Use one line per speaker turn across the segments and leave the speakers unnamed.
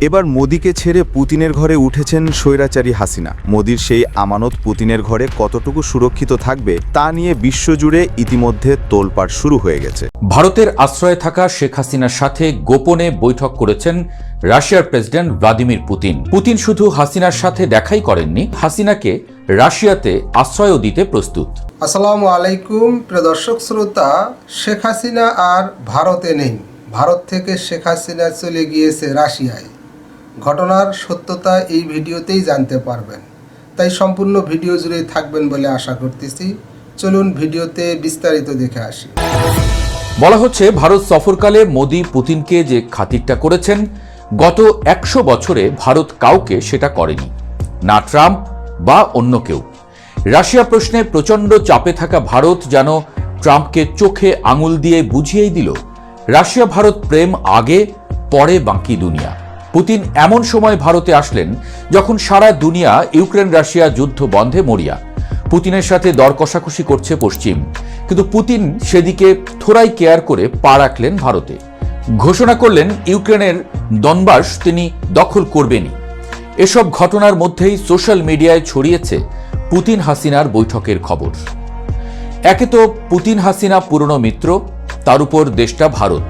এবার মোদিকে ছেড়ে পুতিনের ঘরে উঠেছেন স্বৈরাচারী হাসিনা। মোদির সেই আমানত পুতিনের ঘরে কতটুকু সুরক্ষিত থাকবে তা নিয়ে বিশ্বজুড়ে ইতিমধ্যে তোলপাড় শুরু হয়ে গেছে।
ভারতের আশ্রয়ে থাকা শেখ হাসিনার সাথে গোপনে বৈঠক করেছেন রাশিয়ার প্রেসিডেন্ট ভ্লাদিমির পুতিন। পুতিন শুধু হাসিনার সাথে দেখাই করেননি, হাসিনাকে রাশিয়াতে আশ্রয়ও দিতে প্রস্তুত।
আসসালামু আলাইকুম প্রিয় দর্শক শ্রোতা, শেখ হাসিনা আর ভারতে নেই। ভারত থেকে শেখ হাসিনা চলে গিয়েছে রাশিয়ায়। ঘটনার সত্যতা এই ভিডিওতেই জানতে পারবেন, তাই সম্পূর্ণ ভিডিও জুড়ে থাকবেন বলে আশা করতেছি। চলুন ভিডিওতে বিস্তারিত দেখে আসি।
বলা হচ্ছে ভারত সফরকালে মোদি পুতিনকে যে খাতিরটা করেছেন, গত 100 বছরে ভারত কাউকে সেটা করেনি, না ট্রাম্প বা অন্য কেউ। রাশিয়া প্রশ্নে প্রচণ্ড চাপে থাকা ভারত যেন ট্রাম্পকে চোখে আঙুল দিয়ে বুঝিয়েই দিল, রাশিয়া ভারত প্রেম আগে, পরে বাকি দুনিয়া। পুতিন এমন সময় ভারতে আসলেন যখন সারা দুনিয়া ইউক্রেন রাশিয়া যুদ্ধ বন্ধে মরিয়া। পুতিনের সাথে দর কষাকষি করছে পশ্চিম, কিন্তু পুতিন সেদিকে থোড়াই কেয়ার করে পা রাখলেন ভারতে। ঘোষণা করলেন ইউক্রেনের দনবাস তিনি দখল করবেনই। এসব ঘটনার মধ্যেই সোশ্যাল মিডিয়ায় ছড়িয়েছে পুতিন হাসিনার বৈঠকের খবর। একে তো পুতিন হাসিনা পুরনো মিত্র, তার উপর দেশটা ভারত।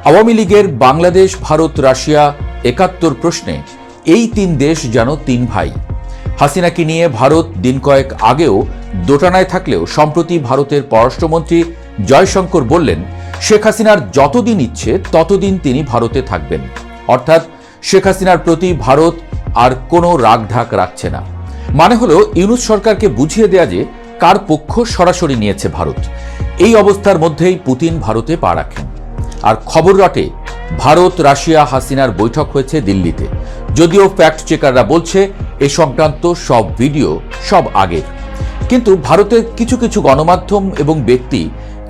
আওয়ামী লীগের বাংলাদেশ, ভারত, রাশিয়া 71 প্রশ্নে এই 3 দেশ যেন 3 ভাই। হাসিনাকে নিয়ে ভারত দিন কয়েক আগেও দোটানায় থাকলেও সম্প্রতি ভারতের পররাষ্ট্রমন্ত্রী জয়শঙ্কর বললেন, শেখ হাসিনার যতদিন ইচ্ছে ততদিন তিনি ভারতে থাকবেন। অর্থাৎ শেখ হাসিনার প্রতি ভারত আর কোনো রাগঢাক রাখছে না। মানে হলো ইউনূস সরকারকে বুঝিয়ে দেয়া যে কার পক্ষ সরাসরি নিয়েছে ভারত। এই অবস্থার মধ্যেই পুতিন ভারতে পা রাখেন। আর খবর রটে ভারত রাশিয়া হাসিনার বৈঠক হয়েছে দিল্লিতে, যদিও ফ্যাক্ট চেকাররা বলছে এ সংক্রান্ত সব ভিডিও সব আগের। কিন্তু ভারতের কিছু কিছু গণমাধ্যম এবং ব্যক্তি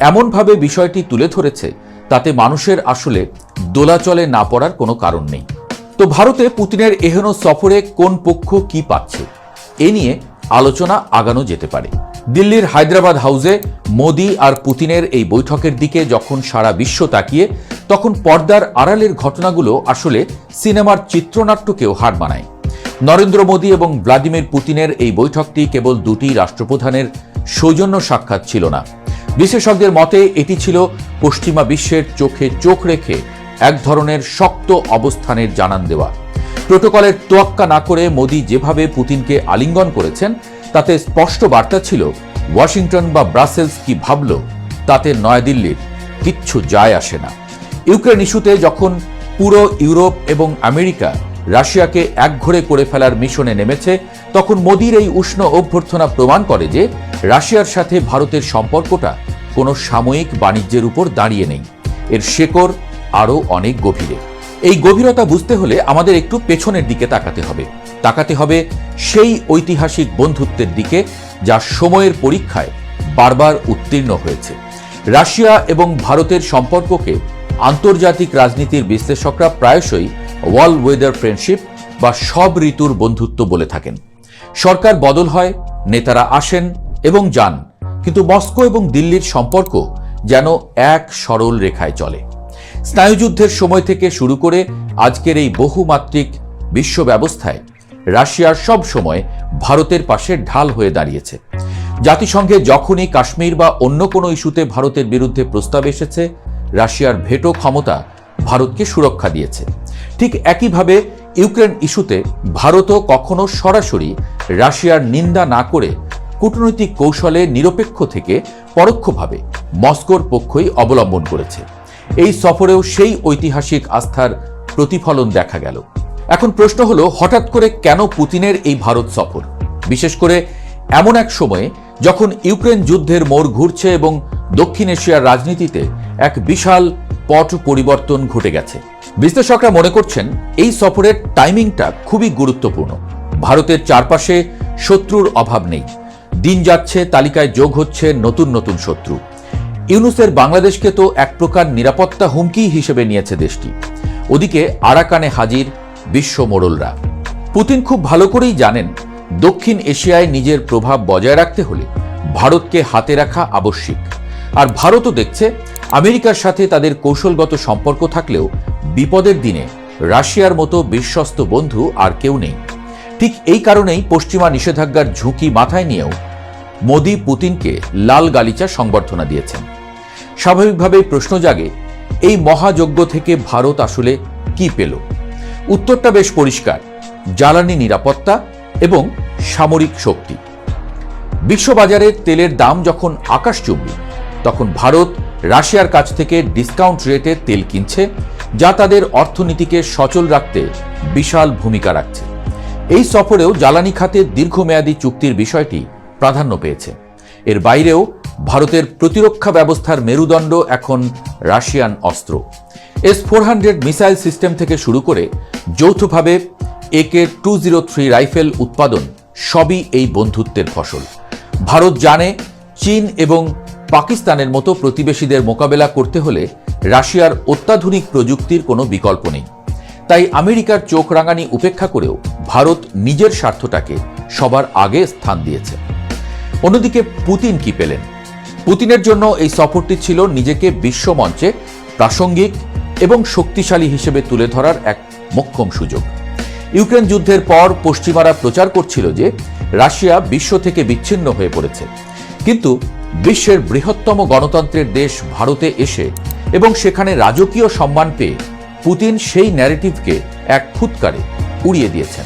এমনভাবে বিষয়টি তুলে ধরেছে, তাতে মানুষের আসলে দোলাচলে না পড়ার কোনো কারণ নেই। তো ভারতে পুতিনের এহেন সফরে কোন পক্ষ কি পাচ্ছে, এ নিয়ে আলোচনা আগানো যেতে পারে। দিল্লির হায়দ্রাবাদ হাউসে মোদি আর পুতিনের এই বৈঠকের দিকে যখন সারা বিশ্ব তাকিয়ে, তখন পর্দার আড়ালের ঘটনাগুলো আসলে সিনেমার চিত্রনাট্যকেও হার মানায়। নরেন্দ্র মোদি এবং ভ্লাদিমির পুতিনের এই বৈঠকটি কেবল দুটি রাষ্ট্রপ্রধানের সৌজন্য সাক্ষাৎ ছিল না। বিশেষজ্ঞদের মতে এটি ছিল পশ্চিমা বিশ্বের চোখে চোখ রেখে এক ধরনের শক্ত অবস্থানের জানান দেওয়া। প্রোটোকলের তোয়াক্কা না করে মোদি যেভাবে পুতিনকে আলিঙ্গন করেছেন, তাতে স্পষ্ট বার্তা ছিল ওয়াশিংটন বা ব্রাসেলস কি ভাবল তাতে নয়াদিল্লির কিচ্ছু যায় আসে না। ইউক্রেন ইস্যুতে যখন পুরো ইউরোপ এবং আমেরিকা রাশিয়াকে একঘরে করে ফেলার মিশনে নেমেছে, তখন মোদির এই উষ্ণ অভ্যর্থনা প্রমাণ করে যে রাশিয়ার সাথে ভারতের সম্পর্কটা কোনো সাময়িক বাণিজ্যের উপর দাঁড়িয়ে নেই, এর শেকড় আরও অনেক গভীরে। এই গভীরতা বুঝতে হলে আমাদের একটু পেছনের দিকে তাকাতে হবে সেই ঐতিহাসিক বন্ধুত্বের দিকে যা সময়ের পরীক্ষায় বারবার উত্তীর্ণ হয়েছে। রাশিয়া এবং ভারতের সম্পর্ককে আন্তর্জাতিক রাজনীতির বিশ্লেষকরা প্রায়শই ওয়াল ওয়েদার ফ্রেন্ডশিপ বা সব ঋতুর বন্ধুত্ব বলে থাকেন। সরকার বদল হয়, নেতারা আসেন এবং যান, কিন্তু মস্কো এবং দিল্লির সম্পর্ক যেন এক সরল রেখায় চলে। স্নায়ুযুদ্ধের সময় থেকে শুরু করে আজকের এই বহুমাত্রিক বিশ্ব ব্যবস্থায় রাশিয়ার সব সময় ভারতের পাশে ঢাল হয়ে দাঁড়িয়েছে। জাতিসংঘে যখনই কাশ্মীর বা অন্য কোনো ইস্যুতে ভারতের বিরুদ্ধে প্রস্তাব এসেছে, রাশিয়ার ভেটো ক্ষমতা ভারতকে সুরক্ষা দিয়েছে। ঠিক একইভাবে ইউক্রেন ইস্যুতে ভারতও কখনো সরাসরি রাশিয়ার নিন্দা না করে কূটনৈতিক কৌশলে নিরপেক্ষ থেকে পরোক্ষভাবে মস্কোর পক্ষই অবলম্বন করেছে। এই সফরেও সেই ঐতিহাসিক আস্থার প্রতিফলন দেখা গেল। এখন প্রশ্ন হলো, হঠাৎ করে কেন পুতিনের এই ভারত সফর, বিশেষ করে এমন এক সময়ে যখন ইউক্রেন যুদ্ধের মোড় ঘুরছে এবং দক্ষিণ এশিয়ার রাজনীতিতে এক বিশাল পট পরিবর্তন ঘটে গেছে। বিশ্লেষকরা মনে করছেন এই সফরের টাইমিংটা খুবই গুরুত্বপূর্ণ। ভারতের চারপাশে শত্রুর অভাব নেই, দিন যাচ্ছে তালিকায় যোগ হচ্ছে নতুন নতুন শত্রু। ইউনূসের বাংলাদেশকে তো এক প্রকার নিরাপত্তা হুমকি হিসেবে নিয়েছে দেশটি। ওদিকে আরাকানে হাজির বিশ্ব মোড়লরা। পুতিন খুব ভালো করেই জানেন দক্ষিণ এশিয়ায় নিজের প্রভাব বজায় রাখতে হলে ভারতকে হাতে রাখা আবশ্যিক। আর ভারতও দেখছে আমেরিকার সাথে তাদের কৌশলগত সম্পর্ক থাকলেও বিপদের দিনে রাশিয়ার মতো বিশ্বস্ত বন্ধু আর কেউ নেই। ঠিক এই কারণেই পশ্চিমা নিষেধাজ্ঞার ঝুঁকি মাথায় নিয়েও মোদি পুতিনকে লাল গালিচা সংবর্ধনা দিয়েছেন। স্বাভাবিকভাবেই প্রশ্ন জাগে, এই মহাযজ্ঞ থেকে ভারত আসলে কি পেল? উত্তরটা বেশ পরিষ্কার, জ্বালানি নিরাপত্তা এবং সামরিক শক্তি। বিশ্ববাজারে তেলের দাম যখন আকাশচুম্বী, তখন ভারত রাশিয়ার কাছ থেকে ডিসকাউন্ট রেটে তেল কিনছে, যা তাদের অর্থনীতিকে সচল রাখতে বিশাল ভূমিকা রাখছে। এই সফরেও জ্বালানি খাতে দীর্ঘমেয়াদী চুক্তির বিষয়টি প্রাধান্য পেয়েছে। এর বাইরেও ভারতের প্রতিরক্ষা ব্যবস্থার মেরুদণ্ড এখন রাশিয়ান অস্ত্র। S-400 মিসাইল সিস্টেম থেকে শুরু করে যৌথভাবে AK-203 রাইফেল উৎপাদন সবই এই বন্ধুত্বের ফসল। ভারত জানে, চীন এবং পাকিস্তানের মতো প্রতিবেশীদের মোকাবেলা করতে হলে রাশিয়ার অত্যাধুনিক প্রযুক্তির কোনো বিকল্প নেই। তাই আমেরিকার চোখ রাঙানি উপেক্ষা করেও ভারত নিজের স্বার্থটাকে সবার আগে স্থান দিয়েছে। অন্যদিকে পুতিন কি পেলেন? পুতিনের জন্য এই সফরটি ছিল নিজেকে বিশ্বমঞ্চে প্রাসঙ্গিক এবং শক্তিশালী হিসেবে তুলে ধরার এক মোক্ষম সুযোগ। ইউক্রেন যুদ্ধের পর পশ্চিমারা প্রচার করছিল যে রাশিয়া বিশ্ব থেকে বিচ্ছিন্ন হয়ে পড়েছে, কিন্তু বিশ্বের বৃহত্তম গণতন্ত্রের দেশ ভারতে এসে এবং সেখানে রাজকীয় সম্মান পেয়ে পুতিন সেই ন্যারেটিভকে এক ফুৎকারে উড়িয়ে দিয়েছেন।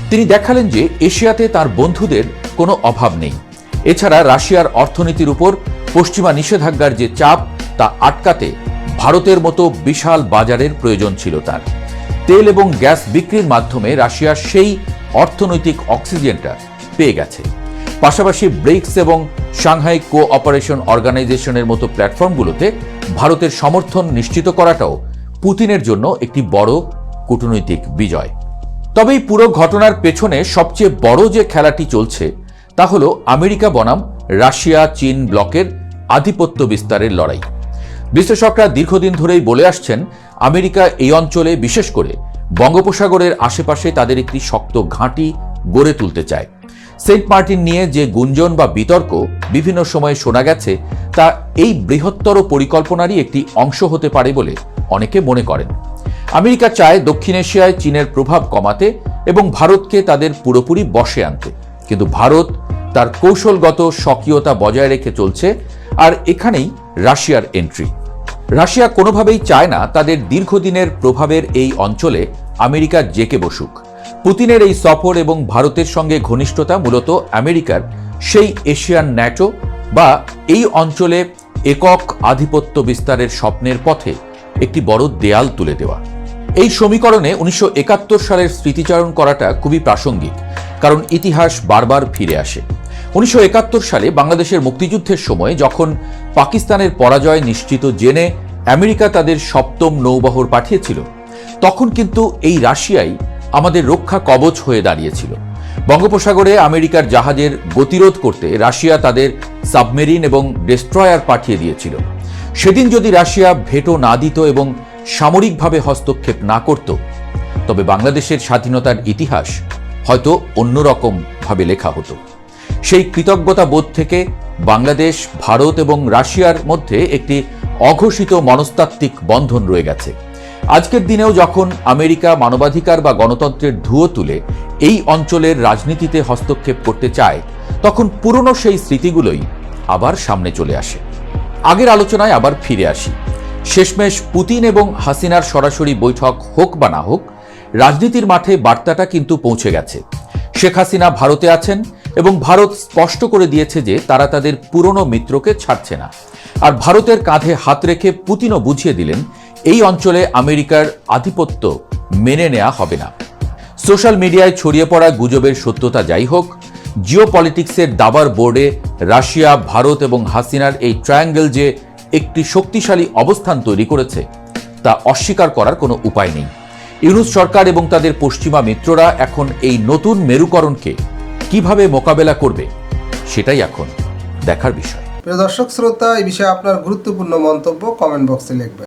তিনি দেখালেন যে এশিয়াতে তার বন্ধুদের কোনো অভাব নেই। এছাড়া রাশিয়ার অর্থনীতির উপর পশ্চিমা নিষেধাজ্ঞার যে চাপ, তা আটকাতে ভারতের মতো বিশাল বাজারের প্রয়োজন ছিল তার। তেল এবং গ্যাস বিক্রির মাধ্যমে রাশিয়া সেই অর্থনৈতিক অক্সিজেনটা পেয়ে গেছে। পাশাপাশি ব্রিক্স এবং সাংহাই কোঅপারেশন অর্গানাইজেশনের মতো প্ল্যাটফর্মগুলোতে ভারতের সমর্থন নিশ্চিত করাটাও পুতিনের জন্য একটি বড় কূটনৈতিক বিজয়। তবে এই পুরো ঘটনার পেছনে সবচেয়ে বড় যে খেলাটি চলছে তা হল আমেরিকা বনাম রাশিয়া চীন ব্লকের আধিপত্য বিস্তারের লড়াই। বিশ্লেষকরা দীর্ঘদিন ধরেই বলে আসছেন, আমেরিকা এই অঞ্চলে, বিশেষ করে বঙ্গোপসাগরের আশেপাশে তাদের একটি শক্ত ঘাঁটি গড়ে তুলতে চায়। সেন্ট মার্টিন নিয়ে যে গুঞ্জন বা বিতর্ক বিভিন্ন সময়ে শোনা গেছে, তা এই বৃহত্তর পরিকল্পনারই একটি অংশ হতে পারে বলে অনেকে মনে করেন। আমেরিকা চায় দক্ষিণ এশিয়ায় চীনের প্রভাব কমাতে এবং ভারতকে তাদের পুরোপুরি বশে আনতে, কিন্তু ভারত তার কৌশলগত স্বকীয়তা বজায় রেখে চলছে, আর এখানেই রাশিয়ার এন্ট্রি। রাশিয়া কোনোভাবেই চায় না তাদের দীর্ঘদিনের প্রভাবের এই অঞ্চলে আমেরিকা জেকে বসুক। পুতিনের এই সফর এবং ভারতের সঙ্গে ঘনিষ্ঠতা মূলত আমেরিকার সেই এশিয়ান ন্যাটো বা এই অঞ্চলে একক আধিপত্য বিস্তারের স্বপ্নের পথে একটি বড় দেয়াল তুলে দেওয়া। এই সমীকরণে 1971 সালের স্মৃতিচারণ করাটা খুবই প্রাসঙ্গিক, কারণ ইতিহাস বারবার ফিরে আসে। 1971 সালে বাংলাদেশের মুক্তিযুদ্ধের সময় যখন পাকিস্তানের পরাজয় নিশ্চিত জেনে আমেরিকা তাদের 7ম নৌবহর পাঠিয়েছিল, তখন কিন্তু এই রাশিয়াই আমাদের রক্ষা কবচ হয়ে দাঁড়িয়েছিল। বঙ্গোপসাগরে আমেরিকার জাহাজের গতিরোধ করতে রাশিয়া তাদের সাবমেরিন এবং ডেস্ট্রয়ার পাঠিয়ে দিয়েছিল। সেদিন যদি রাশিয়া ভেটো না দিত এবং সামরিকভাবে হস্তক্ষেপ না করত, তবে বাংলাদেশের স্বাধীনতার ইতিহাস হয়তো অন্যরকম ভাবে লেখা হতো। সেই কৃতজ্ঞতা বোধ থেকে বাংলাদেশ, ভারত এবং রাশিয়ার মধ্যে একটি অঘোষিত মনস্তাত্ত্বিক বন্ধন রয়ে গেছে। আজকের দিনেও যখন আমেরিকা মানবাধিকার বা গণতন্ত্রের ধুয়ো তুলে এই অঞ্চলের রাজনীতিতে হস্তক্ষেপ করতে চায়, তখন পুরনো সেই স্মৃতিগুলোই আবার সামনে চলে আসে। আগের আলোচনায় আবার ফিরে আসি। শেষমেশ পুতিন এবং হাসিনার সরাসরি বৈঠক হোক বা না হোক, রাজনীতির মাঠে বার্তাটা কিন্তু পৌঁছে গেছে। শেখ হাসিনা ভারতে আছেন এবং ভারত স্পষ্ট করে দিয়েছে যে তারা তাদের পুরনো মিত্রকে ছাড়ছে না। আর ভারতের কাঁধে হাত রেখে পুতিনও বুঝিয়ে দিলেন এই অঞ্চলে আমেরিকার আধিপত্য মেনে নেওয়া হবে না। সোশ্যাল মিডিয়ায় ছড়িয়ে পড়া গুজবের সত্যতা যাই হোক, জিওপলিটিক্সের দাবার বোর্ডে রাশিয়া, ভারত এবং হাসিনার এই ট্রায়াঙ্গেল যে একটি শক্তিশালী অবস্থান তৈরি করেছে, তা অস্বীকার করার কোনো উপায় নেই। ইউনূস সরকার এবং তাদের পশ্চিমা মিত্ররা এখন এই নতুন মেরুকরণকে কিভাবে মোকাবেলা করবে, সেটাই এখন দেখার বিষয়।
প্রিয় দর্শক শ্রোতা, এই বিষয়ে আপনার গুরুত্বপূর্ণ মন্তব্য কমেন্ট বক্সে লিখবেন।